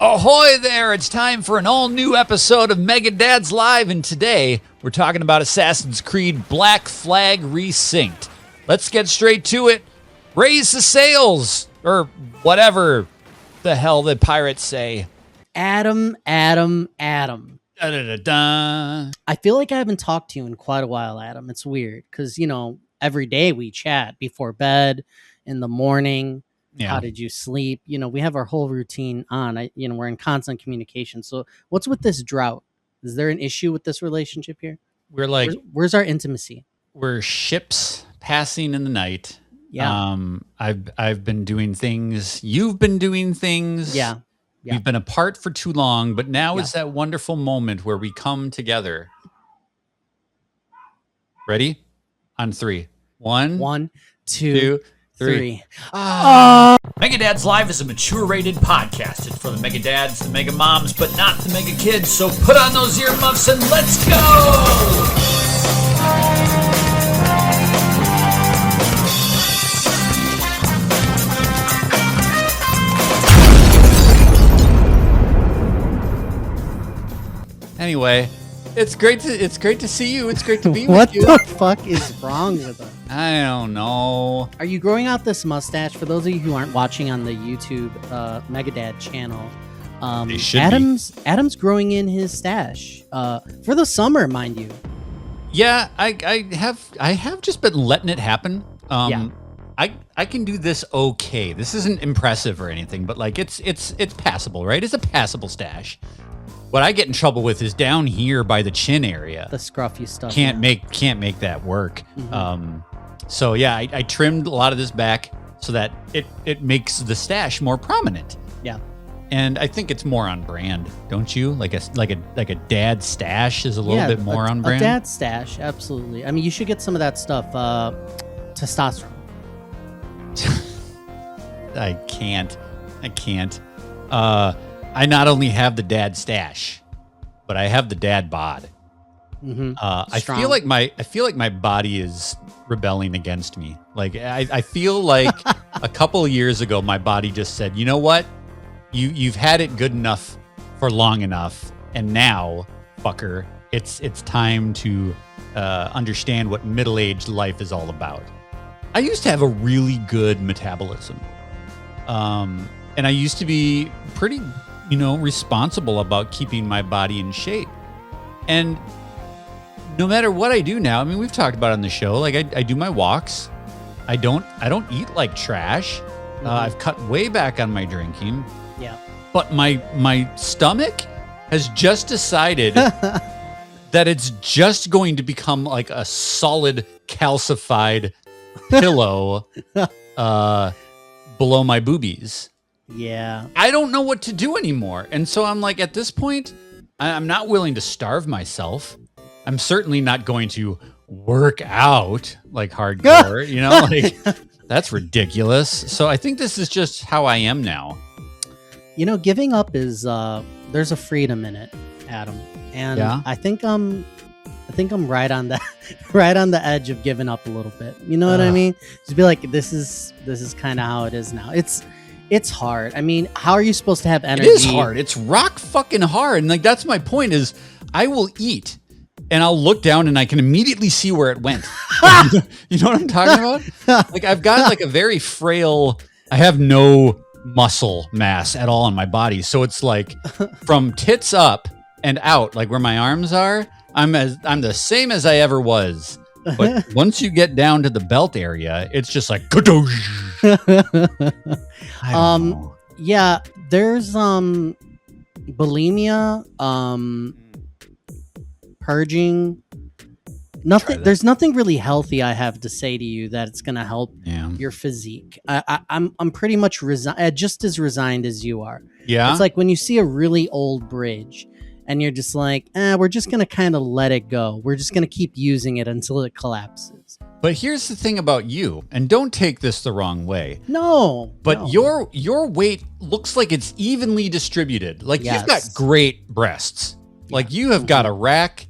Ahoy there! It's time for an all-new episode of Mega Dads Live, and today we're talking about Assassin's Creed Black Flag Resynced. Let's get straight to it. Raise the sails, or whatever the hell the pirates say. Adam. Da-da-da-da. I feel like I haven't talked to you in quite a while, Adam. It's weird because, every day we chat before bed, in the morning. Yeah. How did you sleep? We have our whole routine on. We're in constant communication. So what's with this drought? Is there an issue with this relationship here? We're like, where's our intimacy? we're ships passing in the night. Yeah. I've been doing things. You've been doing things. Yeah. We've been apart for too long, but now Yeah. is that wonderful moment where we come together. Ready? On three. One, 2, 3. 3. Mega Dads Live is a mature rated podcast. It's for the Mega Dads, the Mega Moms, but not the Mega Kids. So put on those earmuffs and let's go! Anyway, it's great to see you. It's great to be What with you. the fuck is wrong with us? I don't know. Are you growing out this mustache? For those of you who aren't watching on the YouTube Megadad channel, They should Adam's growing in his stash for the summer, mind you. Yeah, I have just been letting it happen. Yeah. I can do this okay. This isn't impressive or anything, but like it's passable, right? It's a passable stash. What I get in trouble with is down here by the chin area. The scruffy stuff. Can't make that work. Mm-hmm. So yeah, I trimmed a lot of this back so that it makes the stash more prominent. Yeah. And I think it's more on brand, don't you? Like a dad stash is a little bit more on brand. A dad stash, absolutely. I mean, you should get some of that stuff. Testosterone. I can't. I not only have the dad stash, but I have the dad bod. Mm-hmm. I feel like my body is rebelling against me. Like I feel like a couple of years ago, my body just said, "You know what? You've had it good enough for long enough, and now, fucker, it's time to understand what middle-aged life is all about." I used to have a really good metabolism, and I used to be pretty, responsible about keeping my body in shape. And no matter what I do now, I mean, we've talked about it on the show. Like I do my walks. I don't eat like trash. Mm-hmm. I've cut way back on my drinking. Yeah. But my stomach has just decided that it's just going to become like a solid calcified pillow below my boobies. Yeah. I don't know what to do anymore. And so I'm like, at this point, I'm not willing to starve myself. I'm certainly not going to work out like hardcore, like that's ridiculous. So I think this is just how I am now. Giving up is there's a freedom in it, Adam. And Yeah. I think I'm right on the edge of giving up a little bit. You know what I mean? Just be like, this is kind of how it is now. It's hard. I mean, how are you supposed to have energy? It is hard. It's rock fucking hard. And like, that's my point is I will eat and I'll look down and I can immediately see where it went. You know what I'm talking about? Like I've got like a very frail, I have no muscle mass at all on my body. So it's like from tits up and out, like where my arms are, I'm the same as I ever was. But once you get down to the belt area, it's just like I don't know. Yeah, there's bulimia, purging. Nothing. There's nothing really healthy I have to say to you that it's gonna help your physique. I'm pretty much just as resigned as you are. Yeah, it's like when you see a really old bridge and you're just like, we're just gonna kind of let it go. We're just gonna keep using it until it collapses. But here's the thing about you, and don't take this the wrong way. No, but no. your weight looks like it's evenly distributed. Like you've got great breasts. Like you have got a rack.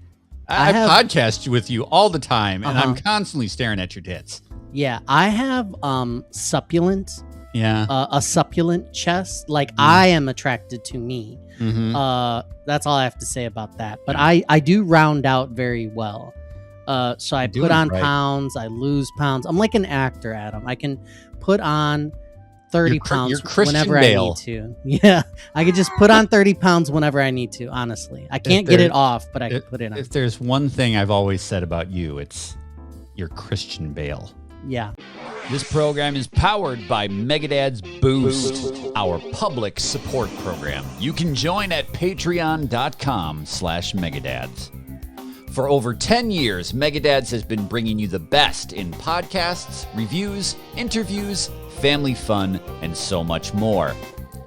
I podcast with you all the time, and I'm constantly staring at your tits. Yeah, I have succulent Yeah. A succulent chest. Like I am attracted to me. That's all I have to say about that. But I do round out very well. So I put on pounds, I lose pounds. I'm like an actor, Adam. I can put on 30 pounds whenever I need to. Yeah, I could just put on 30 pounds whenever I need to, honestly. I can't get it off, but I can put it on. If there's one thing I've always said about you, it's you're Christian Bale. Yeah. This program is powered by Megadad's Boost, our public support program. You can join at patreon.com/Megadads. For over 10 years, Megadads has been bringing you the best in podcasts, reviews, interviews, family fun, and so much more.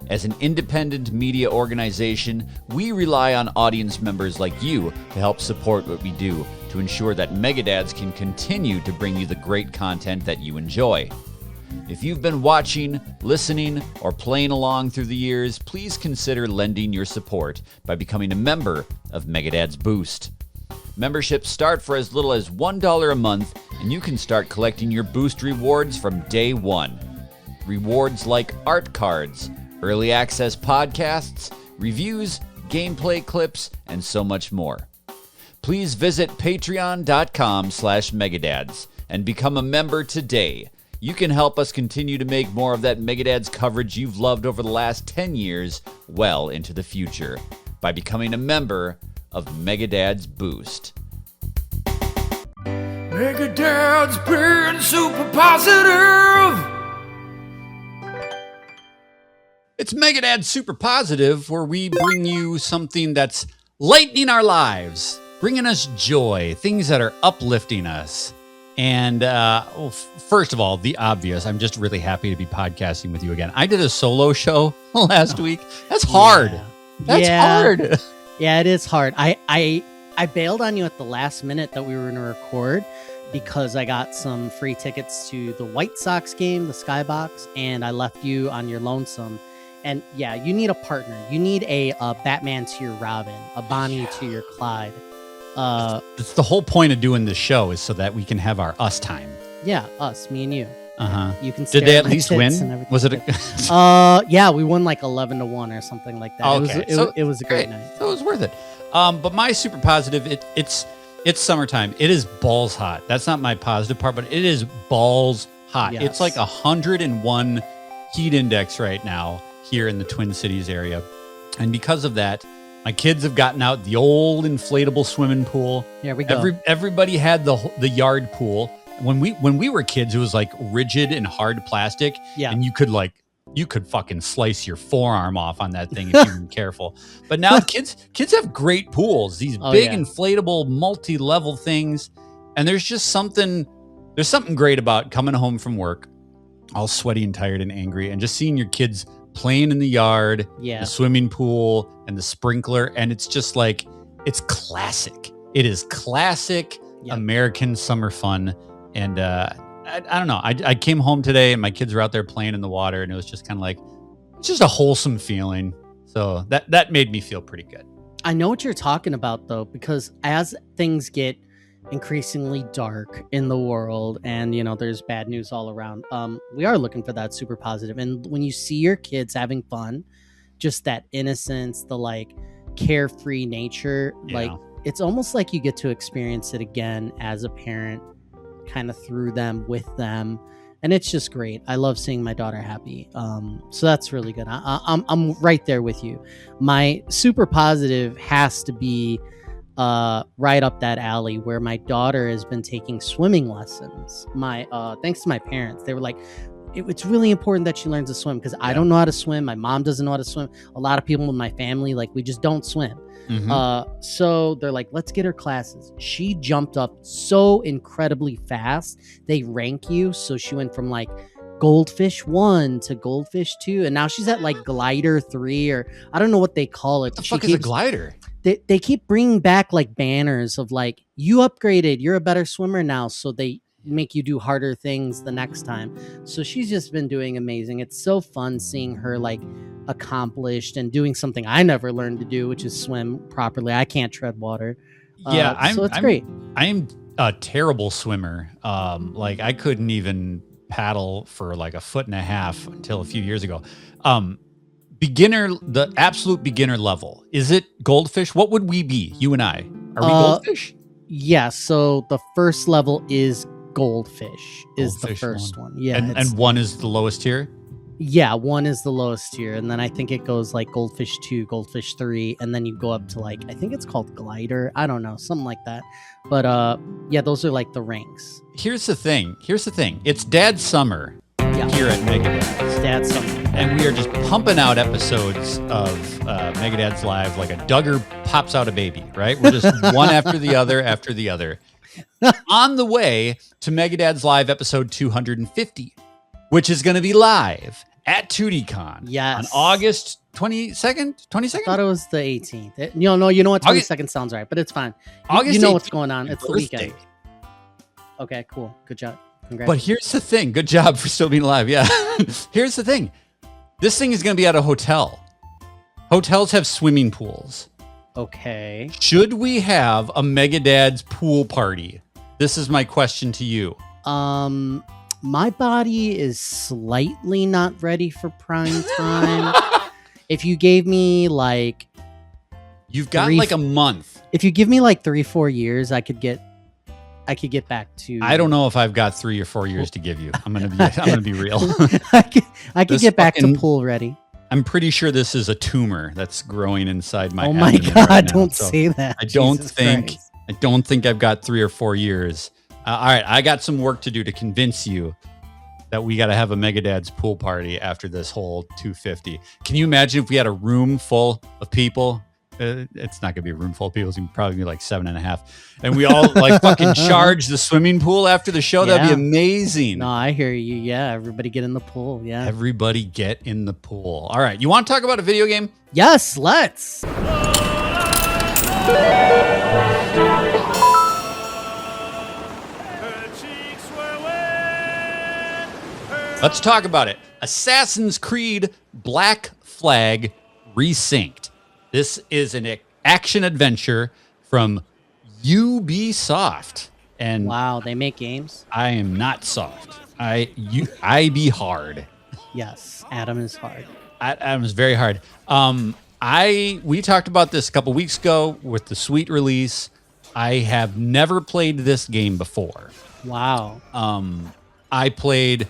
As an independent media organization, we rely on audience members like you to help support what we do, to ensure that Megadads can continue to bring you the great content that you enjoy. If you've been watching, listening, or playing along through the years, please consider lending your support by becoming a member of Megadads Boost. Memberships start for as little as $1 a month, and you can start collecting your Boost rewards from day one. Rewards like art cards, early access podcasts, reviews, gameplay clips, and so much more. Please visit patreon.com/Megadads and become a member today. You can help us continue to make more of that Megadads coverage you've loved over the last 10 years well into the future by becoming a member of Megadads Boost. Megadads being super positive. It's Megadads Super Positive, where we bring you something that's lightening our lives, bringing us joy, things that are uplifting us. And first of all, the obvious, I'm just really happy to be podcasting with you again. I did a solo show last week. That's hard. Yeah. That's hard. Yeah, it is hard. I bailed on you at the last minute that we were going to record because I got some free tickets to the White Sox game, the Skybox, and I left you on your lonesome. And yeah, you need a partner. You need a Batman to your Robin, a Bonnie to your Clyde. That's the whole point of doing this show, is so that we can have our us time. Yeah, us, me and you. You can. Did they at least win? Was it? Yeah, we won like 11-1 or something like that. Okay. It was a great night. So it was worth it. But my super positive, it's summertime. It is balls hot. That's not my positive part, but it is balls hot. Yes. It's like 101 heat index right now here in the Twin Cities area. And because of that, my kids have gotten out the old inflatable swimming pool. There we go. Everybody had the yard pool. When we were kids, it was like rigid and hard plastic. Yeah. And you could fucking slice your forearm off on that thing if you weren't careful. But now kids have great pools, these big inflatable multi-level things. And there's something great about coming home from work, all sweaty and tired and angry, and just seeing your kids playing in the yard, the swimming pool, and the sprinkler. And it's just like, it's classic. It is classic American summer fun. And I don't know. I came home today and my kids were out there playing in the water, and it was just kind of like, it's just a wholesome feeling. So that made me feel pretty good. I know what you're talking about, though, because as things get increasingly dark in the world and, there's bad news all around, we are looking for that super positive. And when you see your kids having fun, just that innocence, the like carefree nature, like it's almost like you get to experience it again as a parent, kind of through them, with them. And it's just great. I love seeing my daughter happy. So that's really good. I'm right there with you. My super positive has to be right up that alley, where my daughter has been taking swimming lessons. Thanks to my parents, they were like, it's really important that she learns to swim, because I don't know how to swim. My mom doesn't know how to swim. A lot of people in my family, like, we just don't swim. So they're like, let's get her classes. She jumped up so incredibly fast. They rank you. So she went from like goldfish 1 to goldfish 2, and now she's at like glider 3, or I don't know what they call it. What the fuck is a glider? They keep bringing back like banners of like, you upgraded, you're a better swimmer now. So they make you do harder things the next time. So she's just been doing amazing. It's so fun seeing her like accomplished and doing something I never learned to do, which is swim properly. I can't tread water. So it's great. I'm a terrible swimmer. Like I couldn't even paddle for like a foot and a half until a few years ago. Beginner, the absolute beginner level, is it goldfish? What would we be? You and I, are we goldfish? Yeah. So the first level is goldfish. Is the first one? Yeah. And one is the lowest tier. Yeah, 1 is the lowest tier, and then I think it goes like Goldfish 2, Goldfish 3, and then you go up to like, I think it's called Glider. I don't know, something like that. But yeah, those are like the ranks. Here's the thing. It's Dad's Summer here at Megadad's. It's Dad's Summer. And we are just pumping out episodes of Megadad's Live like a Duggar pops out a baby, right? We're just one after the other. On the way to Megadad's Live episode 250, which is going to be live at 2DCon. Yes. On August 22nd? 22nd? I thought it was the 18th. You know what? 22nd sounds right, but it's fine. You know what's going on. It's the weekend. Okay, cool. Good job. Congrats. But here's the thing. Good job for still being alive. Yeah. Here's the thing. This thing is going to be at a hotel. Hotels have swimming pools. Okay. Should we have a Megadad's pool party? This is my question to you. My body is slightly not ready for prime time. If you gave me like... You've got like a month. If you give me like 3-4 years, I could get back to... I don't know if I've got 3 or 4 years to give you. I'm gonna be real. I could get back to pool ready. I'm pretty sure this is a tumor that's growing inside my abdomen. Oh my God, right don't say that. I don't think I've got 3 or 4 years. All right, I got some work to do to convince you that we got to have a Megadad's pool party after this whole 250. Can you imagine if we had a room full of people? It's not going to be a room full of people. It's going to probably be like 7.5. And we all like fucking charge the swimming pool after the show. Yeah. That'd be amazing. No, I hear you. Yeah, everybody get in the pool. Yeah. Everybody get in the pool. All right, you want to talk about a video game? Yes, let's. Let's talk about it. Assassin's Creed Black Flag Resynced. This is an action adventure from Ubisoft. And wow, they make games? I am not soft. I be hard. Yes, Adam is hard. Adam is very hard. We talked about this a couple weeks ago with the Sweet release. I have never played this game before. Wow. I played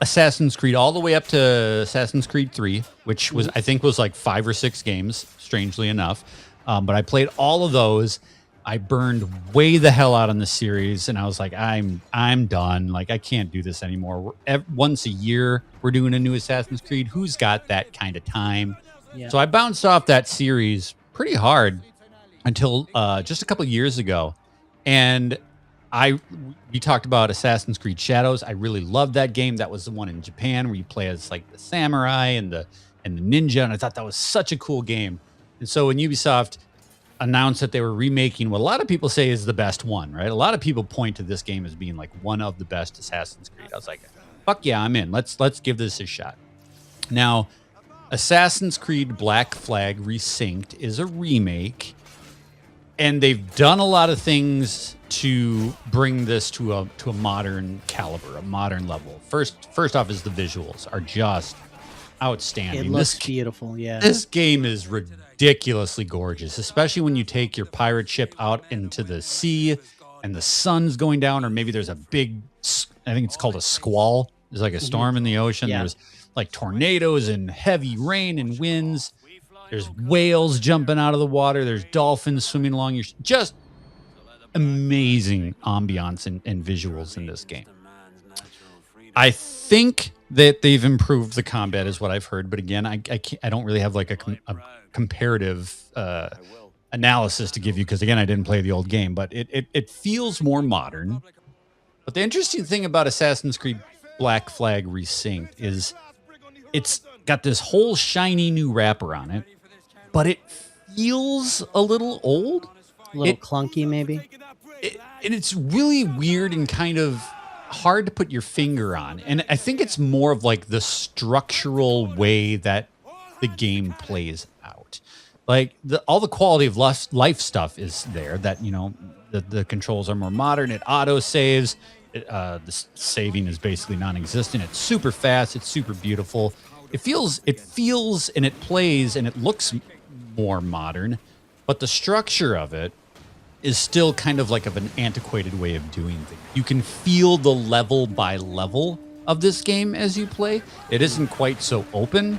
Assassin's Creed all the way up to Assassin's Creed 3, which was I think was like 5 or 6 games, strangely enough. But I played all of those. I burned way the hell out on the series, and I was like, I'm done. Like, I can't do this anymore. Once a year, we're doing a new Assassin's Creed. Who's got that kind of time? Yeah. So I bounced off that series pretty hard until just a couple of years ago, and we talked about Assassin's Creed Shadows. I really loved that game. That was the one in Japan where you play as like the samurai and the ninja, and I thought that was such a cool game. And so when Ubisoft announced that they were remaking what a lot of people say is the best one, right? A lot of people point to this game as being like one of the best Assassin's Creed. I was like, fuck yeah, I'm in. Let's give this a shot. Now, Assassin's Creed Black Flag Resynced is a remake, and they've done a lot of things to bring this to a modern caliber, a modern level. First off is the visuals are just outstanding. It looks beautiful, yeah. This game is ridiculously gorgeous, especially when you take your pirate ship out into the sea and the sun's going down, or maybe there's a big, I think it's called a squall. There's like a storm in the ocean. Yeah. There's like tornadoes and heavy rain and winds. There's whales jumping out of the water. There's dolphins swimming along your just amazing ambiance and visuals in this game. I think that they've improved the combat is what I've heard, but again, I don't really have like a comparative analysis to give you because again, I didn't play the old game, but it feels more modern. But the interesting thing about Assassin's Creed Black Flag Resynced is it's got this whole shiny new wrapper on it, but it feels a little old. A little clunky, maybe. And it's really weird and kind of hard to put your finger on. And I think it's more of like the structural way that the game plays out. Like all the quality of life stuff is there that, you know, the controls are more modern. It auto saves. The saving is basically non-existent. It's super fast. It's super beautiful. It feels, and it plays, and it looks more modern, but the structure of it is still kind of like of an antiquated way of doing things. You can feel the level by level of this game as you play. It isn't quite so open.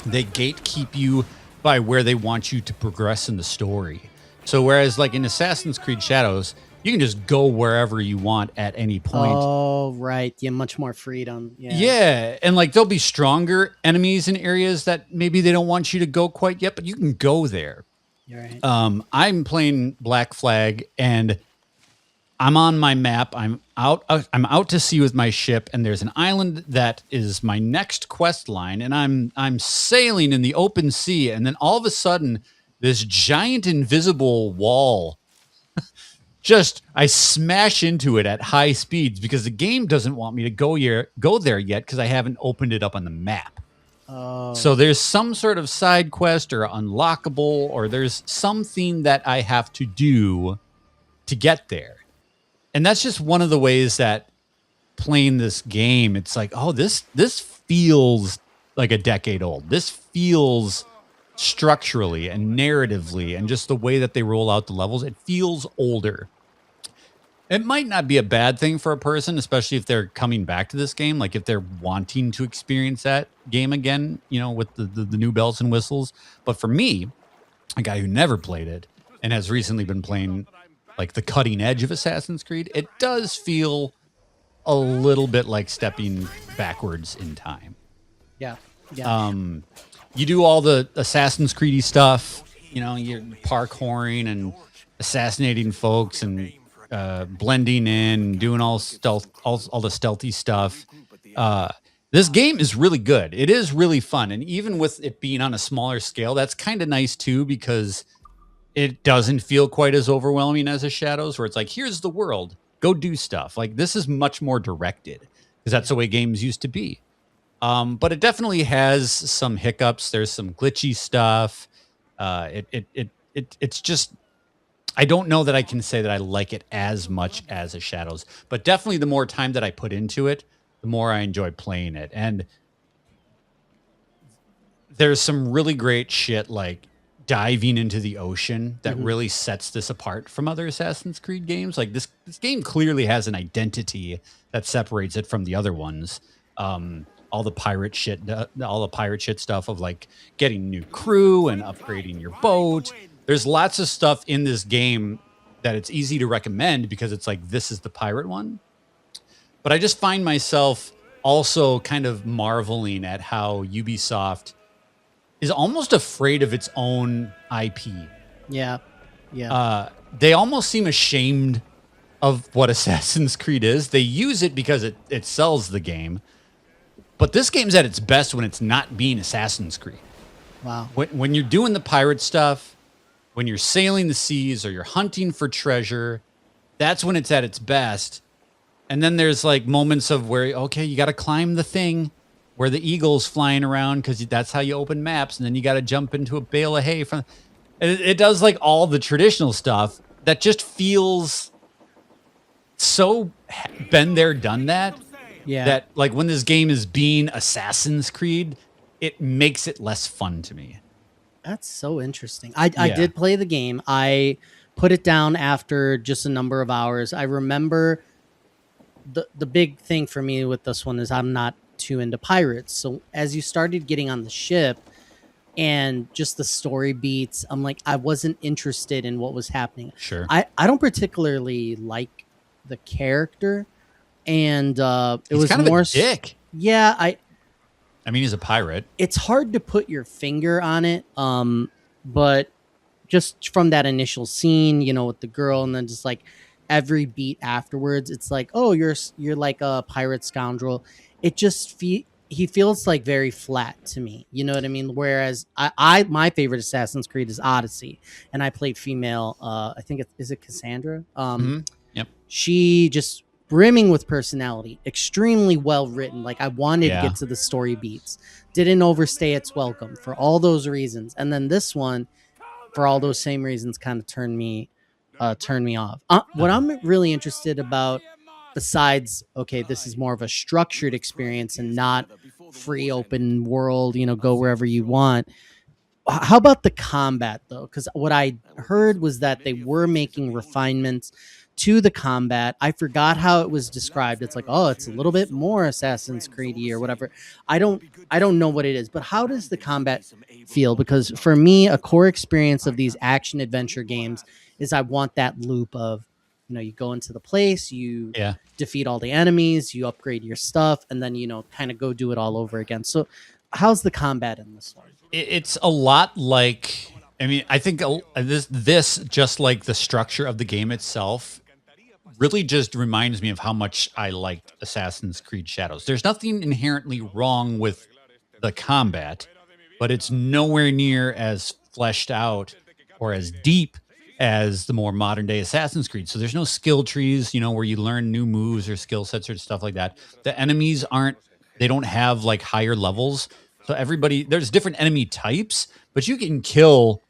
They gatekeep you by where they want you to progress in the story. So whereas like in Assassin's Creed Shadows, you can just go wherever you want at any point. Oh, right. Yeah, much more freedom. Yeah. Yeah, and like there'll be stronger enemies in areas that maybe they don't want you to go quite yet, but you can go there. You're right. I'm playing Black Flag, and I'm on my map. I'm out to sea with my ship, and there's an island that is my next quest line, and I'm sailing in the open sea, and then all of a sudden, this giant invisible wall. I smash into it at high speeds because the game doesn't want me to go there yet because I haven't opened it up on the map. Oh. So there's some sort of side quest or unlockable, or there's something that I have to do to get there. And that's just one of the ways that playing this game, it's like, oh, this feels like a decade old. This feels structurally and narratively and just the way that they roll out the levels, it feels older. It might not be a bad thing for a person, especially if they're coming back to this game, like if they're wanting to experience that game again, with the new bells and whistles. But for me, a guy who never played it and has recently been playing like the cutting edge of Assassin's Creed, it does feel a little bit like stepping backwards in time. Yeah. Yeah. You do all the Assassin's Creedy stuff, you're parkouring and assassinating folks and blending in, doing all the stealthy stuff. This game is really good. It is really fun, and even with it being on a smaller scale, that's kind of nice too because it doesn't feel quite as overwhelming as a Shadows, where it's like, here's the world, go do stuff. Like this is much more directed because that's the way games used to be. But it definitely has some hiccups. There's some glitchy stuff. It's just, I don't know that I can say that I like it as much as a Shadows, but definitely the more time that I put into it, the more I enjoy playing it. And there's some really great shit like diving into the ocean that really sets this apart from other Assassin's Creed games. Like this game clearly has an identity that separates it from the other ones. All the pirate shit stuff of like getting new crew and upgrading your boat. There's lots of stuff in this game that it's easy to recommend because it's like, this is the pirate one. But I just find myself also kind of marveling at how Ubisoft is almost afraid of its own IP. Yeah. Yeah. They almost seem ashamed of what Assassin's Creed is. They use it because it sells the game. But this game's at its best when it's not being Assassin's Creed. Wow. When you're doing the pirate stuff, when you're sailing the seas or you're hunting for treasure, that's when it's at its best. And then there's like moments of where, okay, you got to climb the thing where the eagle's flying around because that's how you open maps. And then you got to jump into a bale of hay. It does like all the traditional stuff that just feels so been there, done that. Yeah. That like when this game is being Assassin's Creed, it makes it less fun to me. That's so interesting. I did play the game. I put it down after just a number of hours. I remember the big thing for me with this one is I'm not too into pirates. So as you started getting on the ship and just the story beats, I'm like, I wasn't interested in what was happening. Sure. I don't particularly like the character. And it was kind more of a dick. Yeah, I mean, he's a pirate. It's hard to put your finger on it, but just from that initial scene, with the girl, and then just like every beat afterwards, it's like, oh, you're like a pirate scoundrel. It just he feels like very flat to me. You know what I mean? Whereas my favorite Assassin's Creed is Odyssey, and I played female. I think is it Cassandra? Yep. She just brimming with personality, extremely well written. Like I wanted to get to the story beats, didn't overstay its welcome for all those reasons. And then this one, for all those same reasons, kind of turned me off. What I'm really interested about besides, okay, this is more of a structured experience and not free open world, go wherever you want. How about the combat though? Because what I heard was that they were making refinements to the combat. I forgot how it was described. It's like, oh, it's a little bit more Assassin's Creed or whatever. I don't know what it is, but how does the combat feel? Because for me, a core experience of these action adventure games is I want that loop of, you go into the place, you Yeah. defeat all the enemies, you upgrade your stuff, and then kind of go do it all over again. So how's the combat in this one? It's a lot like, I mean, I think this just like the structure of the game itself really just reminds me of how much I liked Assassin's Creed Shadows. There's nothing inherently wrong with the combat, but it's nowhere near as fleshed out or as deep as the more modern day Assassin's Creed. So there's no skill trees, where you learn new moves or skill sets or stuff like that. The enemies they don't have like higher levels. So there's different enemy types, but you can kill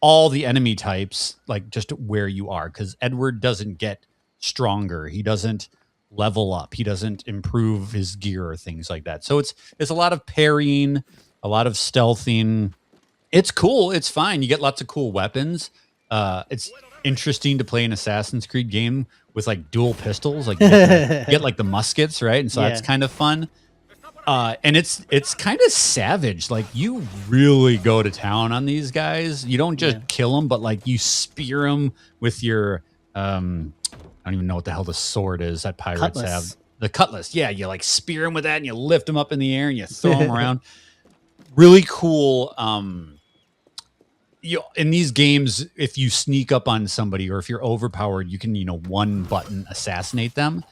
all the enemy types like just where you are, because Edward doesn't get stronger. He doesn't level up. He doesn't improve his gear or things like that. So it's a lot of parrying, a lot of stealthing. It's cool. It's fine. You get lots of cool weapons. It's interesting to play an Assassin's Creed game with like dual pistols. Like you get like the muskets, right? And so that's kind of fun. And it's kind of savage. Like you really go to town on these guys. You don't just kill them, but like you spear them with your I don't even know what the hell the sword is that pirates have. The cutlass. Yeah, you like spear them with that, and you lift them up in the air, and you throw them around. Really cool. In these games, if you sneak up on somebody or if you're overpowered, you can one button assassinate them.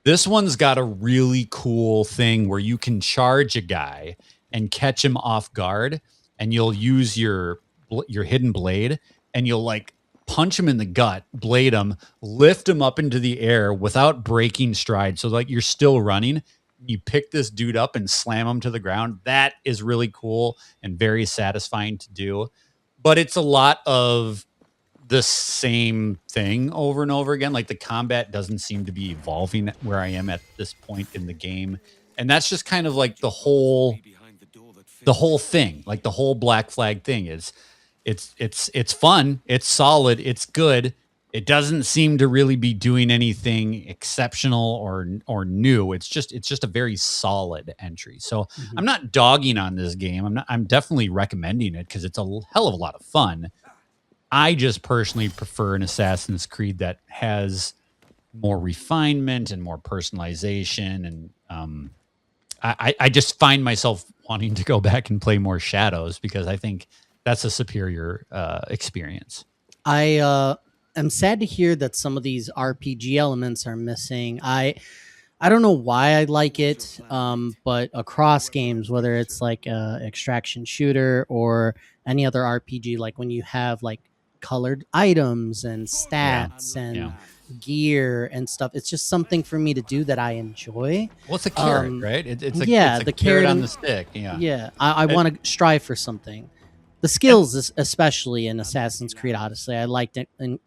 This one's got a really cool thing where you can charge a guy and catch him off guard, and you'll use your hidden blade, and you'll like punch him in the gut, blade him, lift him up into the air without breaking stride. So like you're still running. You pick this dude up and slam him to the ground. That is really cool and very satisfying to do. But it's a lot of the same thing over and over again. Like the combat doesn't seem to be evolving where I am at this point in the game. And that's just kind of like the whole thing, like the whole Black Flag thing is it's fun. It's solid. It's good. It doesn't seem to really be doing anything exceptional or new. It's just a very solid entry. So I'm not dogging on this game. I'm definitely recommending it because it's a hell of a lot of fun. I just personally prefer an Assassin's Creed that has more refinement and more personalization. And I just find myself wanting to go back and play more Shadows because I think that's a superior experience. I'm sad to hear that some of these RPG elements are missing. I don't know why I like it, but across games, whether it's like a extraction shooter or any other RPG, like when you have like colored items and stats and gear and stuff, it's just something for me to do that I enjoy. Well, it's a carrot, right? It's a the carrot on the stick. Yeah, I want to strive for something. The skills, especially in Assassin's Creed Odyssey, I liked it. And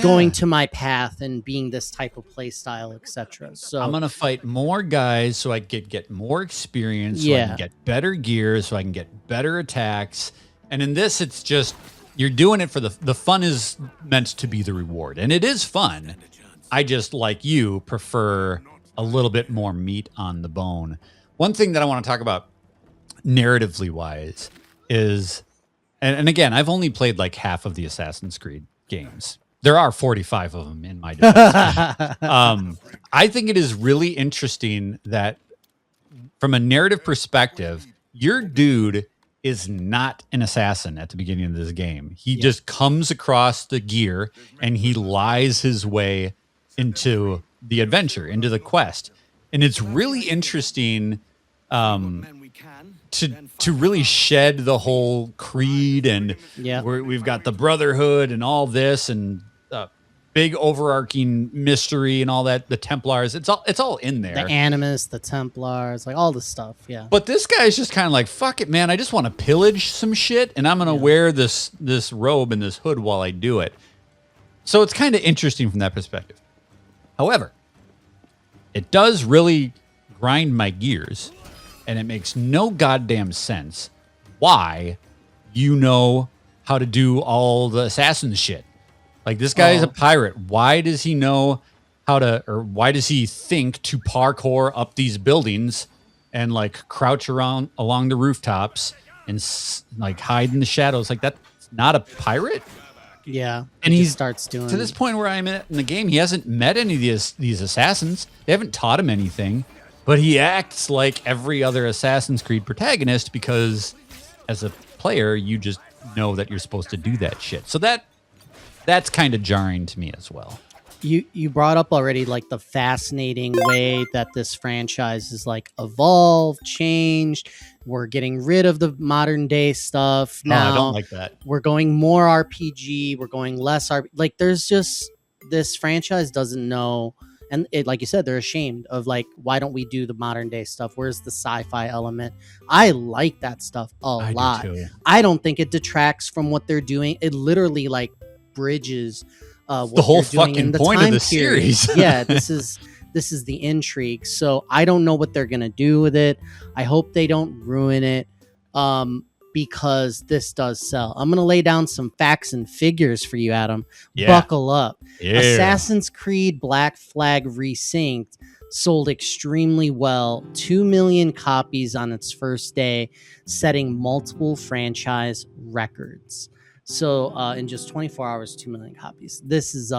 going to my path and being this type of play style, etc. So I'm gonna fight more guys so I could get more experience, so I can get better gear, so I can get better attacks. And in this, it's just you're doing it for the fun is meant to be the reward, and it is fun. I just, like you, prefer a little bit more meat on the bone. One thing that I want to talk about narratively wise is, and again, I've only played like half of the Assassin's Creed games. There are 45 of them in my defense. I think it is really interesting that from a narrative perspective, your dude is not an assassin at the beginning of this game. He just comes across the gear and he lies his way into the adventure, into the quest. And it's really interesting to really shed the whole creed and we've got the brotherhood and all this and big overarching mystery and all that. The Templars, it's all in there. The Animus, the Templars, like all the stuff. Yeah. But this guy's just kind of like, fuck it, man. I just want to pillage some shit, and I'm gonna wear this robe and this hood while I do it. So it's kind of interesting from that perspective. However, it does really grind my gears, and it makes no goddamn sense why you know how to do all the assassin shit. Like, this guy is a pirate. Why does he know how to, or why does he think to parkour up these buildings and like crouch around along the rooftops and like hide in the shadows? Like, that's not a pirate. Yeah, and he starts doing to this point where I'm at in the game. He hasn't met any of these assassins. They haven't taught him anything, but he acts like every other Assassin's Creed protagonist because, as a player, you just know that you're supposed to do that shit. So that's kind of jarring to me as well. You brought up already like the fascinating way that this franchise is like evolved, changed. We're getting rid of the modern day stuff now. I don't like that. We're going more RPG. We're going less RPG. Like, there's just, this franchise doesn't know, and it, like you said, they're ashamed of like, why don't we do the modern day stuff? Where's the sci-fi element? I like that stuff a lot. Do too. I don't think it detracts from what they're doing. It literally like bridges what the whole they're doing fucking in the point time of the period. series. Yeah, this is the intrigue. So I don't know what they're gonna do with it. I hope they don't ruin it, because this does sell. I'm gonna lay down some facts and figures for you, Adam. Yeah. Buckle up. Yeah. Assassin's Creed Black Flag Resynced sold extremely well, 2 million copies on its first day, setting multiple franchise records. So in just 24 hours, 2 million copies. This is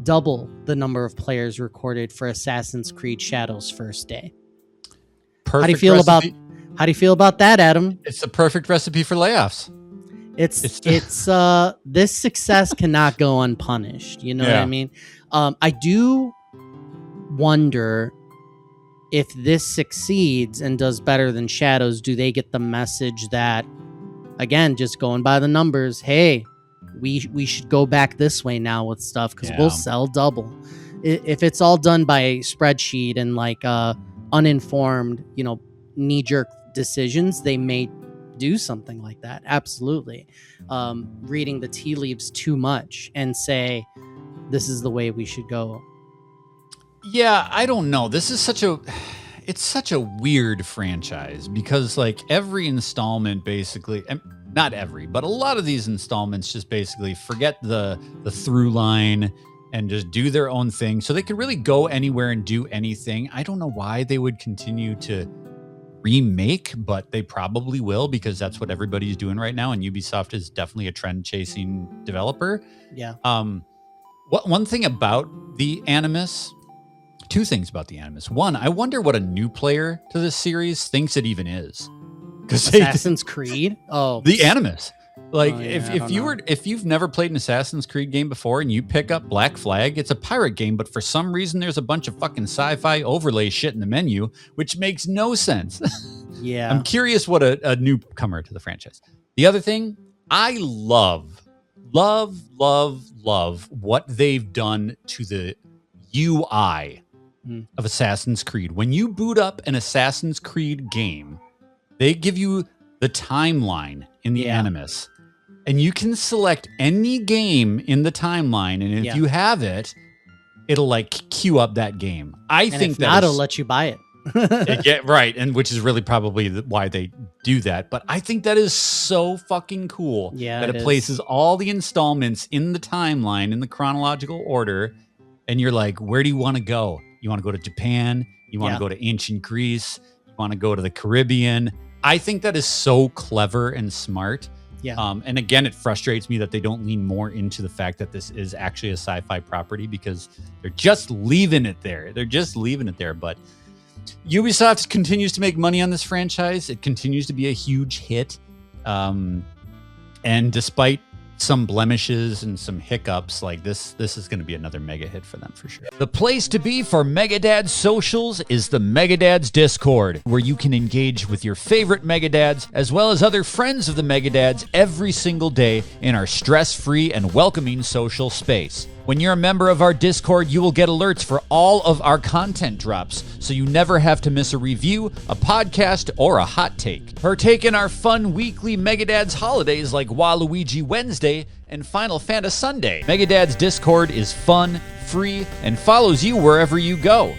double the number of players recorded for Assassin's Creed Shadows' first day. Perfect. How do you feel about that, Adam? It's the perfect recipe for layoffs. It's this success cannot go unpunished. You know what I mean? I do wonder if this succeeds and does better than Shadows, do they get the message that, again, just going by the numbers, hey, we should go back this way now with stuff because we'll sell double. If it's all done by a spreadsheet and like uninformed, knee-jerk decisions, they may do something like that. Absolutely. Reading the tea leaves too much and say, this is the way we should go. Yeah, I don't know. This is it's such a weird franchise because like every installment basically, not every, but a lot of these installments just basically forget the through line and just do their own thing. So they could really go anywhere and do anything. I don't know why they would continue to remake, but they probably will because that's what everybody's doing right now. And Ubisoft is definitely a trend chasing developer. Yeah. One thing about the Animus, two things about the Animus. One, I wonder what a new player to this series thinks it even is. Because Assassin's Creed? Oh, the Animus. Like if you've never played an Assassin's Creed game before and you pick up Black Flag, it's a pirate game, but for some reason there's a bunch of fucking sci-fi overlay shit in the menu, which makes no sense. Yeah. I'm curious what a newcomer to the franchise. The other thing, I love what they've done to the UI of Assassin's Creed. When you boot up an Assassin's Creed game, they give you the timeline in the Animus, and you can select any game in the timeline, and if you have it, it'll like queue up that game. I think that it'll let you buy it. Yeah, right, and which is really probably why they do that. But I think that is so fucking cool. Yeah, that it places all the installments in the timeline in the chronological order, and you're like, where do you want to go? You want to go to Japan? You want to go to ancient Greece? You want to go to the Caribbean? I think that is so clever and smart. Yeah. And again, it frustrates me that they don't lean more into the fact that this is actually a sci-fi property because they're just leaving it there. But Ubisoft continues to make money on this franchise. It continues to be a huge hit. And despite some blemishes and some hiccups, like this is going to be another mega hit for them for sure. The place to be for Megadads socials is the Megadads Discord, where you can engage with your favorite Megadads as well as other friends of the Megadads every single day in our stress-free and welcoming social space. When you're a member of our Discord, you will get alerts for all of our content drops, so you never have to miss a review, a podcast, or a hot take. Partake in our fun weekly Megadads holidays like Waluigi Wednesday and Final Fantasy Sunday. Megadads Discord is fun, free, and follows you wherever you go.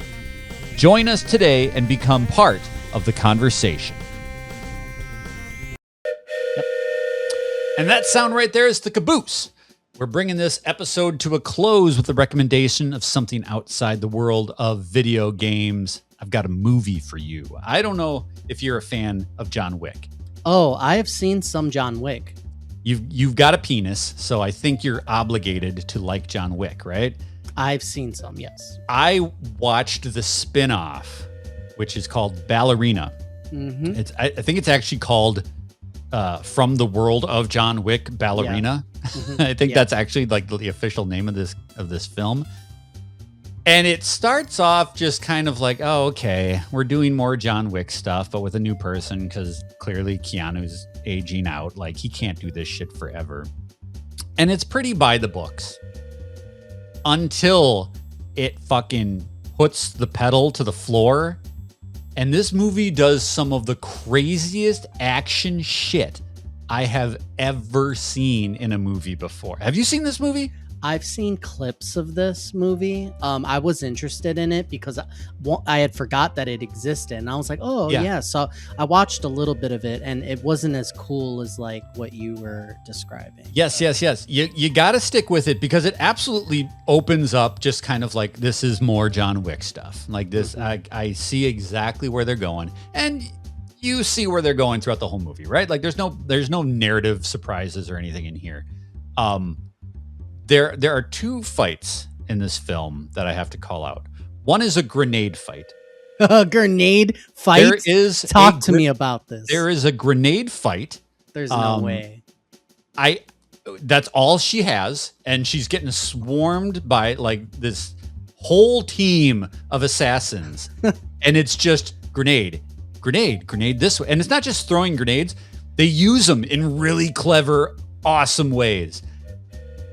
Join us today and become part of the conversation. And that sound right there is the caboose. We're bringing this episode to a close with the recommendation of something outside the world of video games. I've got a movie for you. I don't know if you're a fan of John Wick. Oh, I have seen some John Wick. You've got a penis, so I think you're obligated to like John Wick, right? I've seen some, yes. I watched the spin-off, which is called Ballerina. Mm-hmm. I think it's actually called From the World of John Wick, Ballerina. Yeah. Mm-hmm. I think that's actually like the official name of this film. And it starts off just kind of like, oh, okay, we're doing more John Wick stuff, but with a new person, because clearly Keanu's aging out. Like, he can't do this shit forever. And it's pretty by the books until it fucking puts the pedal to the floor. And this movie does some of the craziest action shit I have ever seen in a movie before. Have you seen this movie? I've seen clips of this movie. I was interested in it because I had forgot that it existed, and I was like, "Oh yeah." So I watched a little bit of it, and it wasn't as cool as like what you were describing. Yes. You got to stick with it because it absolutely opens up just kind of like this is more John Wick stuff. Like this, I see exactly where they're going, and you see where they're going throughout the whole movie, right? Like there's no narrative surprises or anything in here. There are two fights in this film that I have to call out. One is a grenade fight. A grenade fight? There is Talk to me about this. There is a grenade fight. There's no way. That's all she has, and she's getting swarmed by like this whole team of assassins. And it's just grenade this way. And it's not just throwing grenades. They use them in really clever, awesome ways.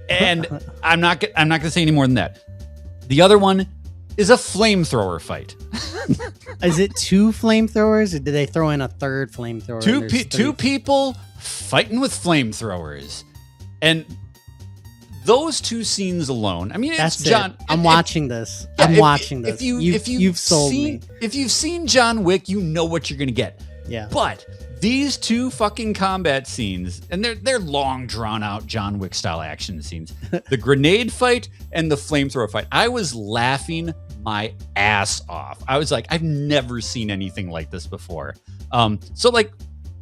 And I'm not going to say any more than that. The other one is a flamethrower fight. Is it two flamethrowers, or did they throw in a third flamethrower? Two people fighting with flamethrowers, and those two scenes alone. I mean, it's John. I'm watching this. I'm watching this. You've sold me. If you've seen John Wick, you know what you're going to get. Yeah. But these two fucking combat scenes, and they're long drawn out John Wick style action scenes. The grenade fight and the flamethrower fight. I was laughing my ass off. I was like, I've never seen anything like this before. So like,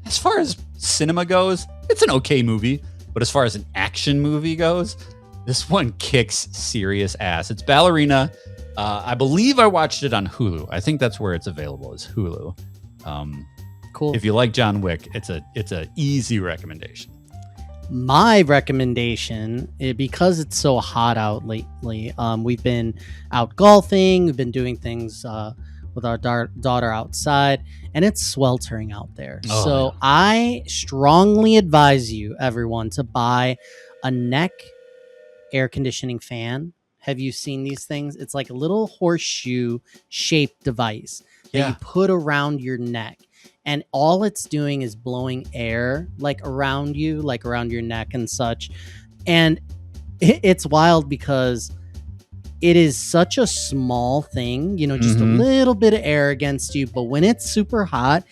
as far as cinema goes, it's an okay movie. But as far as an action movie goes, this one kicks serious ass. It's Ballerina. I believe I watched it on Hulu. I think that's where it's available, is Hulu. Cool. If you like John Wick, it's a easy recommendation. My recommendation, because it's so hot out lately, we've been out golfing, we've been doing things with our daughter outside, and it's sweltering out there. So yeah. I strongly advise you, everyone, to buy a neck air conditioning fan. Have you seen these things? It's like a little horseshoe shaped device that you put around your neck. And all it's doing is blowing air like around you, like around your neck and such. And it's wild because it is such a small thing, just a little bit of air against you. But when it's super hot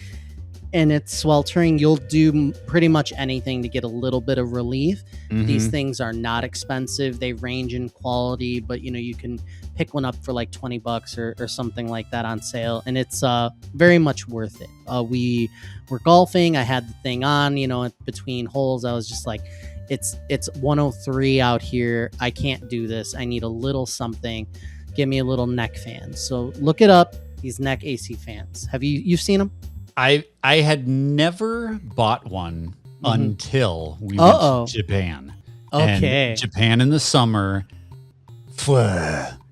and it's sweltering, you'll do pretty much anything to get a little bit of relief. These things are not expensive. They range in quality, but you can pick one up for like $20 or something like that on sale. And it's very much worth it. We were golfing. I had the thing on, between holes. I was just like, it's 103 out here. I can't do this. I need a little something. Give me a little neck fan. So look it up. These neck AC fans. Have you've seen them? I had never bought one until we went to Japan. Okay. And Japan in the summer,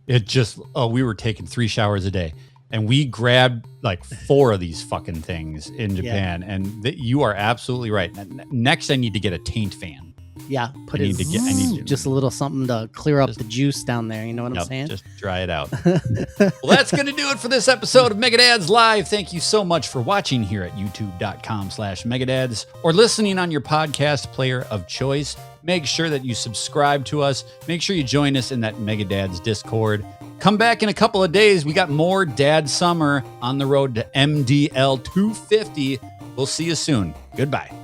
it just, we were taking 3 showers a day. And we grabbed like 4 of these fucking things in Japan. Yeah. And you are absolutely right. Next, I need to get a taint fan. Yeah, I need to just a little something to clear up the juice down there. You know what I'm saying? Just dry it out. Well, that's going to do it for this episode of Megadads Live. Thank you so much for watching here at youtube.com/Megadads or listening on your podcast player of choice. Make sure that you subscribe to us. Make sure you join us in that Megadads Discord. Come back in a couple of days. We got more Dad Summer on the road to MDL 250. We'll see you soon. Goodbye.